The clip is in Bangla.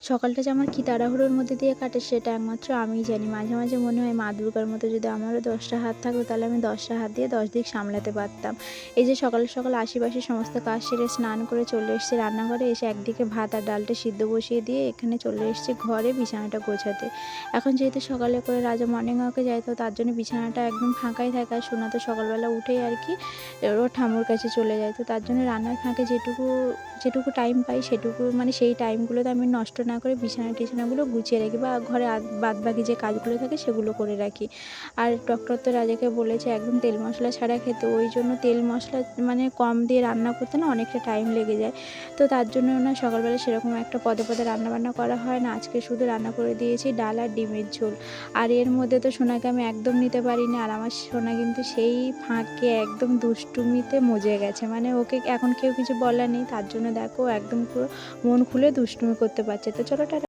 সকালটা যে আমার কি তাড়াহুড়োর মধ্যে দিয়ে কাটে সেটা একমাত্র আমিই জানি। মাঝে, মাঝে মনে হয় মা দুর্গার মতো যদি আমারও ১০ টা হাত থাকতো তাহলে আমি ১০ টা হাত দিয়ে ১০ দিক সামলাতে পারতাম। এই যে সকাল, সকাল আশিপাশি সমস্ত কাজ সেরে স্নান করে চলে এসেছি রান্নাঘরে, এসে একদিকে ভাত আর ডালটা সিদ্ধ বসিয়ে দিয়ে এখানে চলে এসেছি ঘরে বিছানাটা গোছাতে। এখন যেহেতু সকালে করে রাজা মর্নিং ওয়াকে যায় তো তার জন্য বিছানাটা একদম ফাঁকাই থাকে। আর সোনা তো সকালবেলা উঠেই আর কি ওর ঠাম্মুর কাছে চলে যায়। তো তার জন্য রান্নার ফাঁকে যেটুকু টাইম পাই সেটুকু মানে সেই টাইমগুলোতে আমি নষ্ট না করে বিছানা-টিছানাগুলো গুছিয়ে রাখি বা ঘরে বাদবাকি যে কাজগুলো থাকে সেগুলো করে রাখি। আর ডক্টর তো রাজাকে বলেছে একদম তেল মশলা ছাড়া খেতে। ওই জন্য তেল মশলা মানে কম দিয়ে রান্না করতে না অনেকটা টাইম লেগে যায়। তো তার জন্য না সকালবেলা সেরকম একটা পদে, পদে রান্নাবান্না করা হয় না। আজকে শুধু রান্না করে দিয়েছি ডাল আর ডিমের ঝোল। আর এর মধ্যে তো সোনাকে আমি একদম নিতে পারিনি। আর আমার সোনা কিন্তু সেই ফাঁকে একদম দুষ্টুমিতে মজে গেছে। মানে ওকে এখন কেউ কিছু বলার নেই। তার জন্য দেখো একদম পুরো মন খুলে দুষ্টুমি করতে পারছে। তো চলো টাটা।